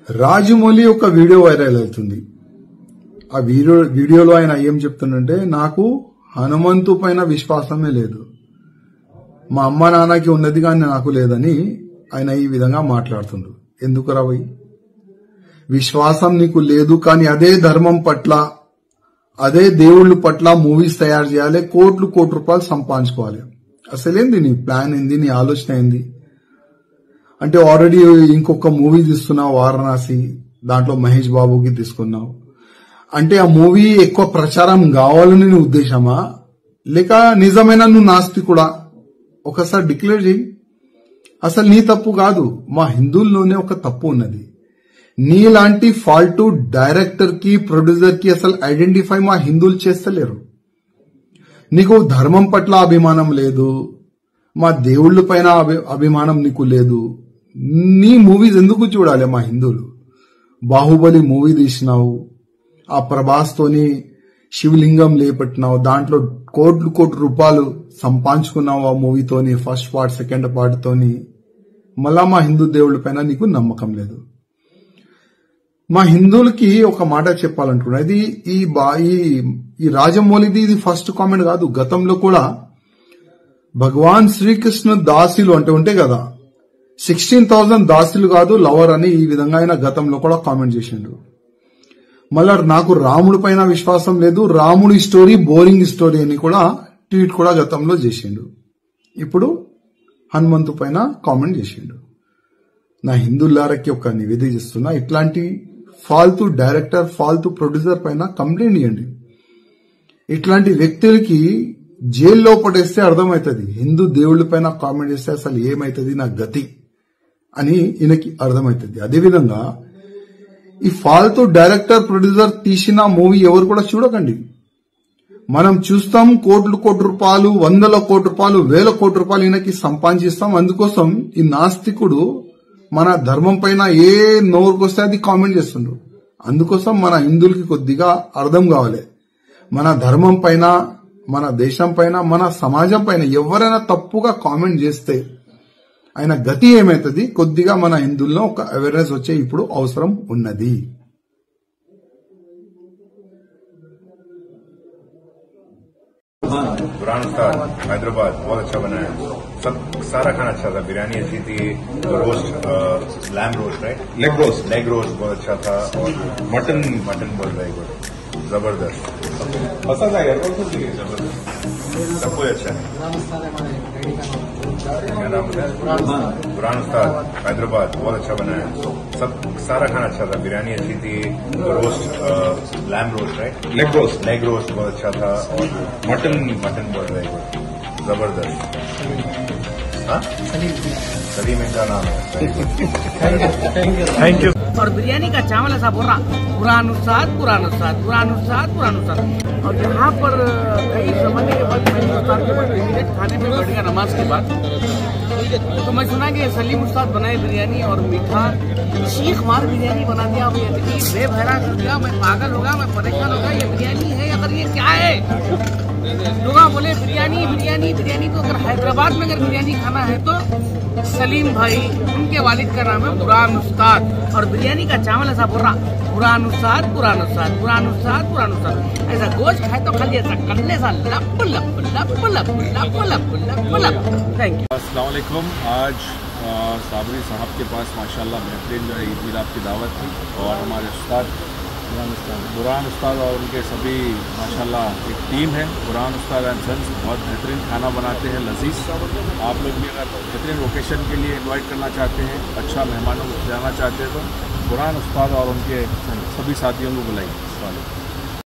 రాజమౌళి ఒక video viral అవుతుంది. ఆ వీడియోలో ఆయన ఏం చెప్తుందంటే, నాకు హనుమంతు పైన విశ్వాసమే లేదు, మా అమ్మ నాన్నకి ఉన్నది కానీ నాకు లేదని ఆయన ఈ విధంగా మాట్లాడుతుండ్రు. ఎందుకు రావై? విశ్వాసం నీకు లేదు కానీ అదే ధర్మం పట్ల, అదే దేవుళ్ళ పట్ల మూవీస్ తయారు చేయాలి, కోట్లు రూపాయలు సంపాదించుకోవాలి. అసలేంది నీ ప్లాన్ ఏంది, నీ ఆలోచన ఏంది? అంటే ఆల్రెడీ ఇంకొక మూవీ తీస్తున్నావు వారణాసి, దాంట్లో మహేష్ బాబుకి తీసుకున్నావు. అంటే ఆ మూవీ ఎక్కువ ప్రచారం కావాలని నీ ఉద్దేశమా, లేక నిజమైన నువ్వు నాస్తికుడా? ఒకసారి డిక్లేర్ చేయి. అసలు నీ తప్పు కాదు, మా హిందువుల్లోనే ఒక తప్పు ఉన్నది. నీలాంటి ఫాల్ట్ డైరెక్టర్ కి, ప్రొడ్యూసర్ కి అసలు ఐడెంటిఫై మా హిందువులు చేస్తలేరు. నీకు ధర్మం పట్ల అభిమానం లేదు, మా దేవుళ్ళ పైన అభిమానం నీకు లేదు. నీ మూవీస్ ఎందుకు చూడాలి మా హిందువులు? బాహుబలి మూవీ తీసినావు, ఆ ప్రభాస్ తోని శివలింగం లేపట్టినావు, దాంట్లో కోట్లు రూపాయలు సంపాదించుకున్నావు ఆ మూవీతోని, ఫస్ట్ పార్ట్ సెకండ్ పార్ట్ తోని. మళ్ళా మా హిందూ దేవుళ్ళ పైన నీకు నమ్మకం లేదు. మా హిందువులకి ఒక మాట చెప్పాలనుకున్నా, ఇది ఈ రాజమౌళిది ఇది ఫస్ట్ కామెంట్ కాదు. గతంలో కూడా భగవాన్ శ్రీకృష్ణ దాసులు అంటే ఉంటాయి కదా, 16,000 దాసులు కాదు లవర్ అని ఈ విధంగా ఆయన గతంలో కూడా కామెంట్ చేసిండు. మళ్ళా నాకు రాముడి పైన విశ్వాసం లేదు, రాముడి స్టోరీ బోరింగ్ స్టోరీ అని కూడా ట్వీట్ కూడా గతంలో చేసిండు. ఇప్పుడు హనుమంతు పైన కామెంట్ చేసిండు. నా హిందువులారకి ఒక నివేదిక చేస్తున్నా, ఇట్లాంటి ఫాల్తూ డైరెక్టర్, ఫాల్తూ ప్రొడ్యూసర్ పైన కంప్లైంట్ ఇవ్వండి. ఇట్లాంటి వ్యక్తులకి జైల్లో పడేస్తే అర్థమవుతుంది, హిందూ దేవుళ్ళ పైన కామెంట్ చేస్తే అసలు ఏమైతుంది నా గతి అని ఈయనకి అర్థమవుతుంది. అదేవిధంగా ఈ ఫాల్తూ డైరెక్టర్, ప్రొడ్యూసర్ తీసిన మూవీ ఎవరు కూడా చూడకండి. మనం చూస్తాం కోట్లు రూపాయలు, 100 కోట్ల రూపాయలు, 1000 కోట్ల రూపాయలు ఈయనకి సంపాదిస్తాం. అందుకోసం ఈ నాస్తికుడు మన ధర్మం పైన ఏ నోరుకొస్తే అది కామెంట్ చేస్తుండ్రు. అందుకోసం మన హిందువులకి కొద్దిగా అర్థం కావాలి, మన ధర్మం పైన, మన దేశం పైన, మన సమాజం పైన ఎవరైనా తప్పుగా కామెంట్ చేస్తే ఆయన గతి ఏమైతుంది, కొద్దిగా మన హిందువుల్లో ఒక అవేర్నెస్ వచ్చే ఇప్పుడు అవసరం ఉన్నది. बुरहान उस्ताद हैदराबाद बहुत अच्छा बनाया, सब सारा खाना अच्छा था। बिरयानी अच्छी थी, roast lamb roast right, leg roast बहुत अच्छा था, और मटन बहुत वेरी गुड, जबरदस्त, पसंद आया, सब कुछ अच्छा है। क्या नाम है? बुरहान उस्ताद हैदराबाद बहुत अच्छा बनाया, सब सारा खाना अच्छा था। बिरयानी अच्छी थी, roast lamb roast right, leg roast बहुत अच्छा था, और मटन बहुत वेरी गुड, जबरदस्त। हाँ, सलीम इनका नाम है। Thank you. और बिरयानी का चावल ऐसा बोल रहा, बुरहान उस्ताद। और यहाँ पर कई जमाने के बाद खाने में बैठ गया नमाज के बाद, तो मैं सुना कि सलीम उस्ताद बनाए बिरयानी और मीठा चीख मार बिरयानी बना दिया, बेभरा कर दिया। मैं पागल होगा, मैं परेशान होगा, ये बिरयानी है अगर ये क्या है? लोग बोले बिरयानी। तो अगर हैदराबाद में अगर बिरयानी खाना है तो सलीम भाई, उनके वालिद का नाम है बुरहान उस्ताद, और बिरयानी का चावल ऐसा बोल रहा, बुरहान उस्ताद। ऐसा गोश्त खाए तो खाली ऐसा कल्ले सा लप। Thank you. अस्सलाम वालेकुम। आज साबरी साहब के पास माशाल्लाह बेहतरीन जो है ईद मिलाद की दावत थी, और हमारे उस्ताद बुरहान उस्ताद और उनके सभी माशाल्लाह एक टीम है, बुरहान उस्ताद एंड सन्स, बहुत बेहतरीन खाना बनाते हैं, लजीज। आप लोग भी अगर बेहतरीन लोकेशन के लिए इनवाइट करना चाहते हैं, अच्छा मेहमानों को खिलाना चाहते हैं, तो बुरहान उस्ताद और उनके सभी साथियों को बुलाइए।